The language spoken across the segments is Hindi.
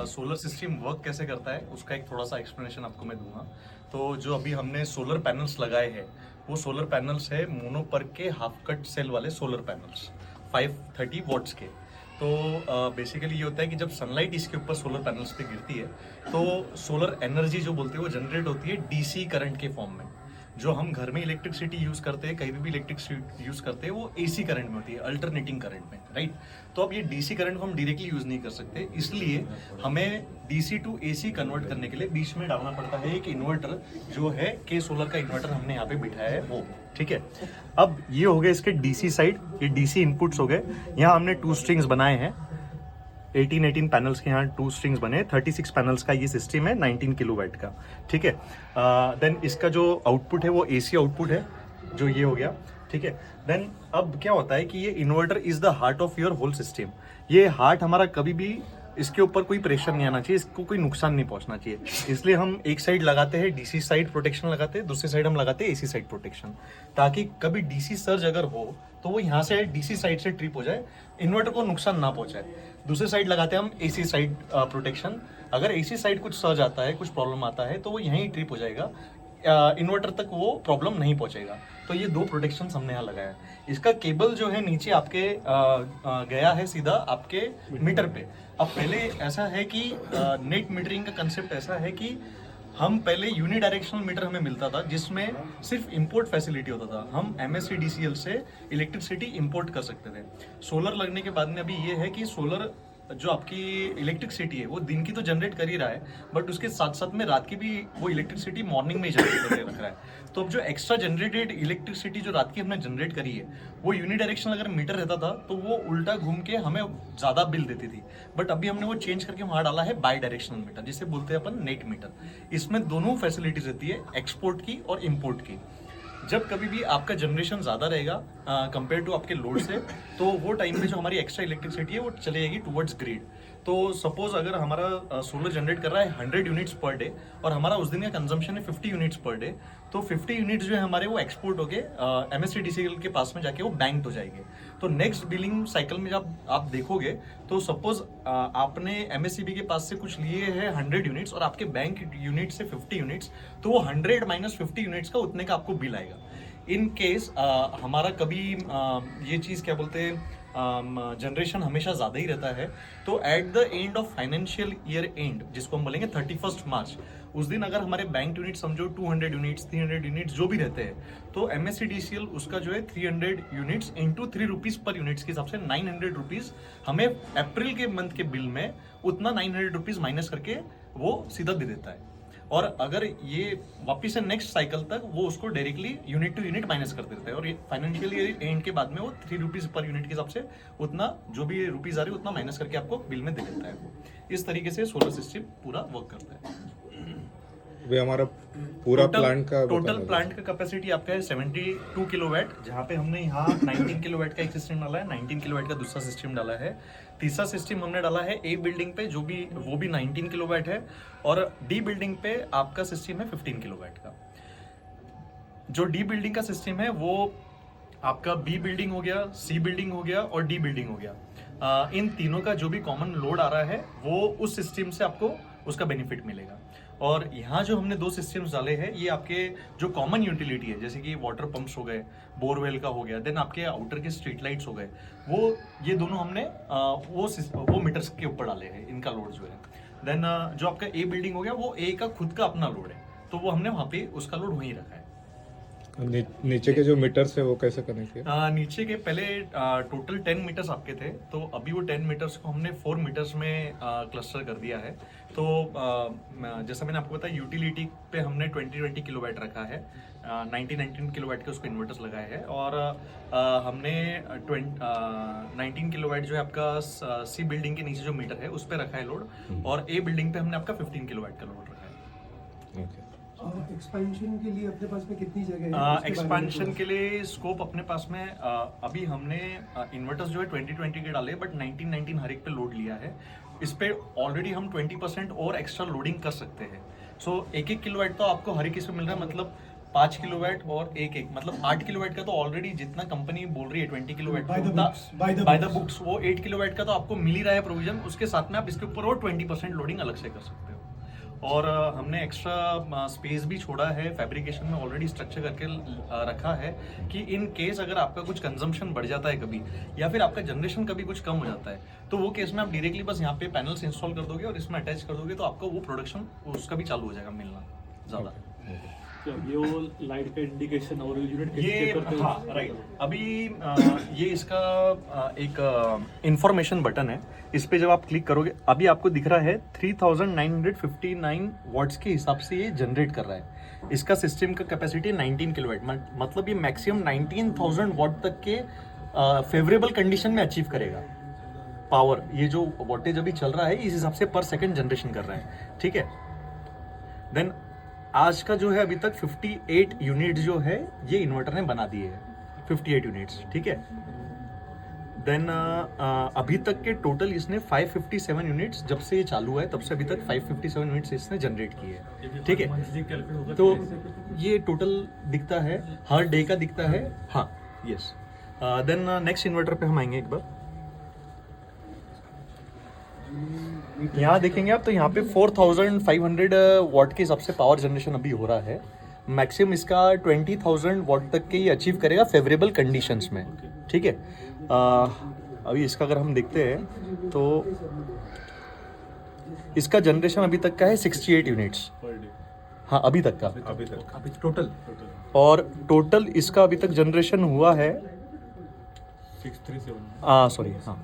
सोलर सिस्टम वर्क कैसे करता है उसका एक थोड़ा सा एक्सप्लेनेशन आपको मैं दूंगा। तो जो अभी हमने सोलर पैनल्स लगाए हैं वो सोलर पैनल्स है मोनोपर के हाफ कट सेल वाले सोलर पैनल्स 530 वॉट्स के। तो बेसिकली ये होता है कि जब सनलाइट इसके ऊपर सोलर पैनल्स पे गिरती है तो सोलर एनर्जी जो बोलते हैं वो जनरेट होती है डीसी करंट के फॉर्म में। जो हम घर में इलेक्ट्रिसिटी यूज़ करते हैं, कहीं भी इलेक्ट्रिसिटी यूज़ करते हैं, वो एसी करंट में होती है, अल्टरनेटिंग करंट में, राइट। तो अब ये डीसी करंट को हम डायरेक्टली यूज़ नहीं कर सकते, इसलिए हमें डीसी टू एसी कन्वर्ट करने के लिए बीच में डालना पड़ता है एक इन्वर्टर, जो है के सोलर का इन्वर्टर हमने यहाँ पे बिठाया है वो, ठीक है। अब ये हो गए इसके डीसी साइड, ये डीसी इनपुट्स हो गए। यहाँ हमने 2 स्ट्रिंग्स बनाए हैं, 18 पैनल्स के यहाँ 2 स्ट्रिंग्स बने, 36 पैनल्स का ये सिस्टम है 19 किलोवाट का, ठीक है। देन इसका जो आउटपुट है वो एसी आउटपुट है, जो ये हो गया, ठीक है। देन अब क्या होता है कि ये inverter is the heart of your whole system. ये हार्ट हमारा कभी भी इसके ऊपर कोई प्रेशर नहीं आना चाहिए, इसको कोई नुकसान नहीं पहुंचना चाहिए, इसलिए हम एक साइड लगाते हैं डीसी साइड प्रोटेक्शन लगाते हैं, दूसरी साइड हम लगाते हैं एसी साइड प्रोटेक्शन, ताकि कभी डीसी सर्ज अगर हो तो वो यहाँ से डीसी साइड से ट्रिप हो जाए, इन्वर्टर को नुकसान ना पहुंचाए। दूसरी साइड लगाते हैं हम एसी साइड प्रोटेक्शन, अगर एसी साइड कुछ सर्ज आता है, कुछ प्रॉब्लम आता है तो वो यहीं ट्रिप हो जाएगा, इन्वर्टर तक वो प्रॉब्लम नहीं पहुंचेगा। तो ये 2 प्रोटेक्शन हमने यहाँ लगाया है। इसका केबल जो है नीचे आपके गया है सीधा आपके मीटर पे। अब पहले ऐसा है कि नेट मीटरिंग का कंसेप्ट ऐसा है कि हम पहले यूनिडायरेक्शनल मीटर हमें मिलता था, जिसमें सिर्फ इंपोर्ट फैसिलिटी होता था, हम MSEDCL से इलेक्ट्रिसिटी इंपोर्ट कर सकते थे। सोलर लगने के बाद में अभी ये है कि सोलर जो आपकी इलेक्ट्रिसिटी है वो दिन की तो जनरेट कर ही रहा है, बट उसके साथ साथ में रात की भी वो इलेक्ट्रिसिटी मॉर्निंग में ही जनरेट करके रख रहा है। तो अब जो एक्स्ट्रा जनरेटेड इलेक्ट्रिसिटी जो रात की हमने जनरेट करी है वो यूनिडायरेक्शनल अगर मीटर रहता था तो वो उल्टा घूम के हमें ज़्यादा बिल देती थी, बट अभी हमने वो चेंज करके वहाँ डाला है बाई डायरेक्शनल मीटर, जिसे बोलते हैं अपन नेट मीटर। इसमें दोनों फैसिलिटीज रहती है, एक्सपोर्ट की और इम्पोर्ट की। जब कभी भी आपका जनरेशन ज़्यादा रहेगा कंपेयर टू आपके लोड से, तो वो टाइम में जो हमारी एक्स्ट्रा इलेक्ट्रिसिटी है वो चले जाएगी टुवर्ड्स ग्रिड। तो सपोज अगर हमारा सोलर जनरेट कर रहा है 100 यूनिट्स पर डे और हमारा उस दिन का कंजम्पशन है 50 यूनिट्स पर डे, तो 50 यूनिट्स जो है हमारे वो एक्सपोर्ट होके MSEDCL के पास में जाके वो बैंक हो जाएंगे। तो नेक्स्ट बिलिंग साइकिल में जब आप देखोगे तो सपोज आपने MSEB के पास से कुछ लिए हैं 100 यूनिट्स और आपके बैंक यूनिट से 50 यूनिट्स, तो वो 100 माइनस 50 यूनिट्स का उतने का आपको बिल आएगा। इन केस हमारा कभी ये चीज़ क्या बोलते हैं जनरेशन हमेशा ज़्यादा ही रहता है, तो at the end of financial year and, जिसको हम बोलेंगे 31 मार्च, उस दिन अगर हमारे बैंक यूनिट समझो 200 यूनिट्स 300 यूनिट्स जो भी रहते हैं, तो MSEDCL उसका जो है 300 यूनिट्स इंटू 3 रुपीज़ पर यूनिट्स के हिसाब से 900 रुपीज़ हमें अप्रैल के मंथ के बिल में उतना 900 रुपीज़ माइनस करके वो सीधा दे देता है। और अगर ये वापिस से नेक्स्ट साइकिल तक वो उसको directly unit to unit minus कर देता है, और ये फाइनेंशियल ईयर एंड के बाद में वो 3 रुपीज़ पर यूनिट के हिसाब से उतना जो भी रुपीज़ आ रही है उतना माइनस करके आपको बिल में दे देता है। वो इस तरीके से सोलर सिस्टम पूरा वर्क करता है। वे हमारा पूरा प्लांट का टोटल प्लांट का कैपेसिटी आपका है 72 किलोवाट, जहाँ पे हमने यहाँ 19 किलोवाट का एक सिस्टम डाला है, 19 किलोवाट का दूसरा सिस्टम डाला है, तीसरा सिस्टम हमने डाला है A बिल्डिंग पे जो भी वो भी 19 किलोवाट है, और D बिल्डिंग पे आपका सिस्टम है 15 किलोवाट का। जो D बिल्डिंग का सिस्टम है वो आपका B बिल्डिंग हो गया, C बिल्डिंग हो गया और D बिल्डिंग हो गया। इन तीनों का जो भी कॉमन लोड आ रहा है वो उस सिस्टम से आपको उसका बेनिफिट मिलेगा। और यहाँ जो हमने 2 सिस्टम्स डाले हैं ये आपके जो कॉमन यूटिलिटी है, जैसे कि वाटर पंप्स हो गए, बोरवेल का हो गया, देन आपके आउटर के स्ट्रीट लाइट्स हो गए, वो ये दोनों हमने वो मीटर्स के ऊपर डाले हैं, इनका लोड जो है। देन जो आपका A बिल्डिंग हो गया वो A का खुद का अपना लोड है, तो वो हमने वहाँ पे उसका लोड वहीं रखा है। नीचे के जो मीटर्स है वो कैसे कनेक्ट किया? नीचे के पहले टोटल 10 मीटर्स आपके थे, तो अभी वो 10 मीटर्स को हमने 4 मीटर्स में क्लस्टर कर दिया है। तो जैसा मैंने आपको बताया यूटिलिटी पे हमने 20 किलोवाट रखा है, 19 किलोवाट के उसको इन्वर्टर्स लगाए हैं, और हमने 19 किलोवाट जो है आपका C बिल्डिंग के नीचे जो मीटर है उस पर रखा है लोड, और A बिल्डिंग पे हमने आपका 15 किलोवाट का लोड रखा है। एक्सपेंशन के लिए अपने पास में कितनी जगह है? एक्सपेंशन के लिए स्कोप अपने पास में अभी हमने इन्वर्टर्स जो है 2020 के डाले, बट 19 हर एक पे लोड लिया है। इस पे ऑलरेडी हम 20% और एक्स्ट्रा लोडिंग कर सकते हैं। सो 1-1 किलोवाट तो आपको हर एक इसमें मिल रहा है, मतलब 5 किलोवाट और एक मतलब 8 किलोवाट का तो ऑलरेडी जितना कंपनी बोल रही है 20 किलोवाट By the उतना books, by the by the books. Books वो 8 किलोवाट का तो आपको मिल ही रहा है प्रोविजन, उसके साथ में आप इसके ऊपर और 20% लोडिंग अलग से कर सकते हो। और हमने एक्स्ट्रा स्पेस भी छोड़ा है, फैब्रिकेशन में ऑलरेडी स्ट्रक्चर करके रखा है कि इन केस अगर आपका कुछ कंजम्पशन बढ़ जाता है कभी, या फिर आपका जनरेशन कभी कुछ कम हो जाता है, तो वो केस में आप डायरेक्टली बस यहाँ पे पैनल्स इंस्टॉल कर दोगे और इसमें अटैच कर दोगे, तो आपका वो प्रोडक्शन उसका भी चालू हो जाएगा मिलना ज़्यादा। तो ये वो लाइट का इंडिकेशन और यूनिट कैसे ये चेक करते हो? हाँ राइट, अभी ये इसका एक इंफॉर्मेशन बटन है, इस पे जब आप क्लिक करोगे अभी आपको दिख रहा है 3959 वॉट्स के हिसाब से ये जनरेट कर रहा है। इसका सिस्टम का कैपेसिटी 19 किलोवाट, मतलब ये मैक्सिमम 19,000 वॉट तक के फेवरेबल कंडीशन में अचीव करेगा पावर। ये जो वोल्टेज अभी चल रहा है इस हिसाब से पर सेकंड जनरेशन कर रहा है, ठीक है। देन आज का जो है अभी तक 58 यूनिट जो है ये इन्वर्टर ने बना दिए हैं, 58 यूनिट्स, ठीक है। देन अभी तक के टोटल इसने 557 यूनिट्स, जब से ये चालू हुआ है तब से अभी तक 557 यूनिट्स इसने जनरेट किए हैं, ठीक है। तो ये टोटल दिखता है, हर डे का दिखता है, हाँ यस। देन नेक्स्ट इन्वर्टर पे हम आएंगे एक बार, यहाँ देखेंगे आप तो यहाँ पे 4500 वॉट के हिसाब से पावर जनरेशन अभी हो रहा है। मैक्सिमम इसका 20,000 वॉट तक के ये अचीव करेगा फेवरेबल कंडीशंस में, ठीक है। अभी इसका अगर हम देखते हैं तो इसका जनरेशन अभी तक का है 68 यूनिट्स, हाँ अभी तक का, अभी टोटल और टोटल इसका अभी तक जनरेशन हुआ है 637। सॉरी हाँ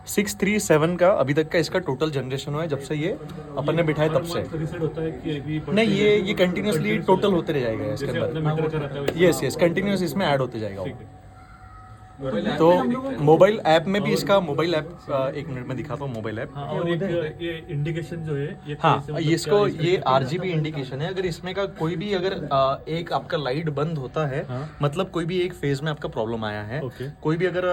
637 का अभी तक का इसका टोटल जनरेशन हुआ है जब से ये अपन ने बिठाया तब से। रीसेट होता है कि अभी नहीं, ये कंटिन्यूसली टोटल होते रह जाएगा इसके जैसे अपना अंदर। मीटर का रहता है वैसे यस यस, कंटिन्यूस इसमें ऐड होते जाएगा ठीक वो। है। तो मोबाइल ऐप में भी इसका मोबाइल ऐप एक मिनट में दिखाता हूँ मोबाइल ऐप। हाँ, और एक ये इंडिकेशन जो है ये हाँ कैसे मतलब इसको क्या इसका ये क्या RGB इंडिकेशन है। अगर इसमें का कोई भी अगर एक आपका लाइट बंद होता है, हाँ। मतलब कोई भी एक फेज में आपका प्रॉब्लम आया है, ओके। कोई भी अगर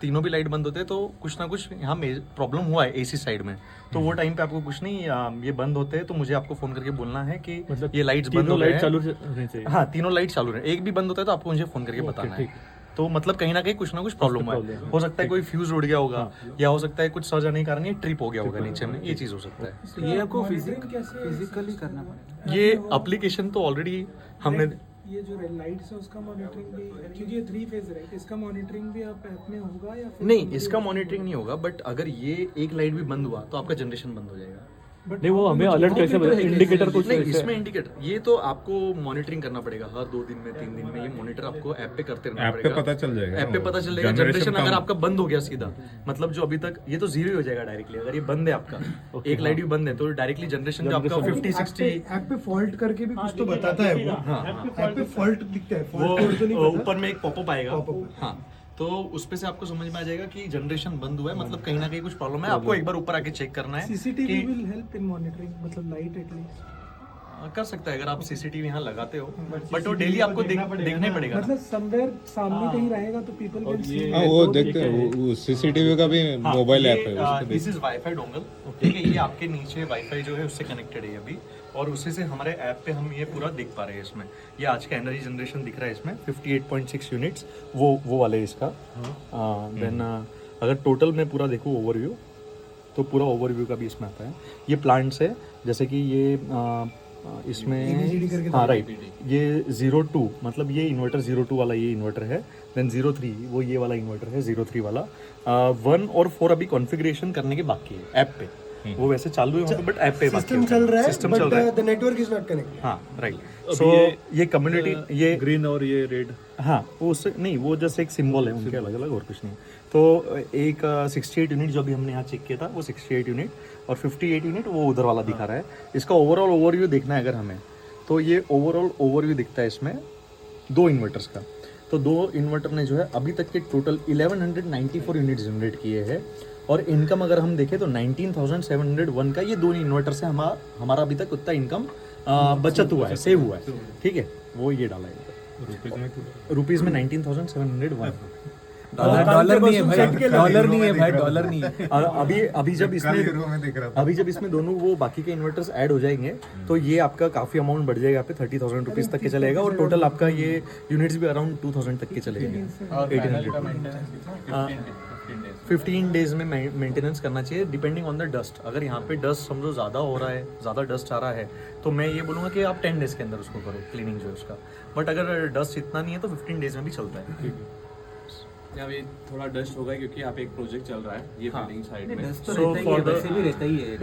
तीनों भी लाइट बंद होते हैं तो कुछ ना कुछ यहाँ प्रॉब्लम हुआ है AC साइड में, तो वो टाइम पे आपको कुछ नहीं ये बंद होते हैं तो मुझे आपको फोन करके बोलना है कि मतलब ये लाइट्स बंद हो तीनों गए लाइट हैं। चालू रहनी चाहिए। हाँ तीनों लाइट चालू रहे, एक भी बंद होता है तो आपको मुझे फोन करके बताना ठीक है। तो मतलब कहीं ना कहीं कुछ ना कुछ प्रॉब्लम हुआ problem है, है। हो सकता है कोई फ्यूज उड़ गया होगा, या हो सकता है कुछ सजा नहीं कारण ये ट्रिप हो गया होगा नीचे में, ये चीज हो सकता है। तो ये आपको फिजिकली करना पड़ेगा। ये एप्लीकेशन तो ऑलरेडी हमने ये जो लाइट्स है उसका मॉनिटरिंग भी, क्योंकि ये 3 फेज राइट, इसका मॉनिटरिंग भी आप ऐप में होगा या फिर नहीं, इसका मॉनिटरिंग नहीं होगा, बट अगर ये एक लाइट भी बंद हुआ तो आपका जनरेशन बंद हो जाएगा। नहीं वो हमें अलर्ट कैसे इंडिकेटर कुछ नहीं, ऐसे- इसमें इंडिकेटर ये तो आपको मॉनिटरिंग करना पड़ेगा हर 2 दिन में 3 दिन में, ये मॉनिटर आपको ऐप पे करते रहना ऐप पे पड़ेगा। पता चल जाएगा, ऐप पे पता चल जाएगा जनरेशन अगर आपका बंद हो गया सीधा, मतलब जो अभी तक ये तो 0 हो जाएगा डायरेक्टली। अगर ये बंद है आपका, एक लाइट भी बंद है तो डायरेक्टली जनरेशन जो आपका 50-60 ऐप पे फॉल्ट करके भी कुछ तो बताता है वो। हाँ, ऐप पे फॉल्ट दिखता है, वो फॉल्ट कोड तो नहीं पता। ऊपर में एक पॉपअप आएगा, Pop-up। हाँ तो उस पे से आपको समझ में आ जाएगा कि जनरेशन बंद हुआ है, मतलब कहीं ना कहीं कुछ प्रॉब्लम है। आपको एक बार ऊपर आके चेक करना है सीसीटीवी कि विल हेल्प इन मॉनिटरिंग, मतलब लाइट एटलीस्ट कर सकता है अगर आप CCTV यहाँ लगाते हो, बट वो डेली आपको देखना ही पड़ेगा ना। मतलब समवेयर सामने कहीं रहेगा तो पीपल कैन सी। हाँ वो देखते हैं, वो CCTV का भी मोबाइल ऐप है उस पे दिस इज वाईफाई डोंगल, ठीक है। ये आपके नीचे वाईफाई जो है उससे कनेक्टेड है अभी, और उसी से हमारे ऐप पे हम ये पूरा देख पा रहे हैं। इसमें ये आज का एनर्जी जनरेशन दिख रहा है इसमें 58.6 यूनिट्स, वो वाले इसका। देन अगर टोटल में पूरा देखूँ ओवरव्यू, तो पूरा ओवरव्यू का भी इसमें आता है। ये प्लांट्स है, जैसे कि ये इसमें हाँ राइट, ये 02 मतलब ये इन्वर्टर 02 वाला ये इन्वर्टर है। देन 03 वो ये वाला इन्वर्टर है 03 वाला। 1 और 4 अभी कॉन्फ़िगरेशन करने के बाकी है ऐप पे, वो वैसे चालू है वहाँ पे, बट ऐप पे बाकी सिस्टम चल रहा है, सिस्टम चल रहा है। But the network is not connected. हाँ राइट, अभी सो ये कम्युनिटी ये ग्रीन और ये रेड हाँ वो उससे नहीं, वो जैसे एक सिंबल है उनके अलग अलग, और कुछ नहीं। तो एक 68 यूनिट जो अभी हमने यहाँ चेक किया था वो 68 यूनिट, और 58 यूनिट वो उधर वाला दिखा रहा है। इसका ओवरऑल ओवरव्यू देखना है अगर हमें, तो ये ओवरऑल ओवरव्यू दिखता है इसमें 2 इन्वर्टर्स का। तो 2 इन्वर्टर ने जो है अभी तक के टोटल 1194 यूनिट जनरेट किए हैं, और इनकम अगर हम देखें तो 19,701 का ये 2 इन्वर्टर से हमारा अभी तक उतना इनकम बचत हुआ है, सेव हुआ है, ठीक है। वो ये डाला है। रुपीज में रुपीज़ में 19,701। डॉलर नहीं है भाई, डॉलर नहीं है भाई, डॉलर नहीं है। और अभी जब इसमें में दिख रहा अभी जब इसमें दोनों वो बाकी के इन्वर्टर्स ऐड हो जाएंगे तो ये आपका काफ़ी अमाउंट बढ़ जाएगा, यहाँ पे 30,000 रुपीज़ तक के चलेगा और टोटल आपका ये यूनिट्स भी अराउंड 2,000 तक के चलेंगे। 15 डेज में मेंटेनेंस करना चाहिए डिपेंडिंग ऑन द डस्ट। अगर यहाँ पे डस्ट समझो ज़्यादा हो रहा है, ज़्यादा डस्ट आ रहा है, तो मैं ये बोलूँगा कि आप 10 डेज के अंदर उसको करो क्लीनिंग जो है उसका। बट अगर डस्ट इतना नहीं है तो 15 डेज में भी चलता है। अभी थोड़ा डस्ट होगा क्योंकि यहाँ पे एक प्रोजेक्ट चल रहा है ये बिल्डिंग साइड में। डस्ट तो रहता ही है, वैसे भी रहता ही है।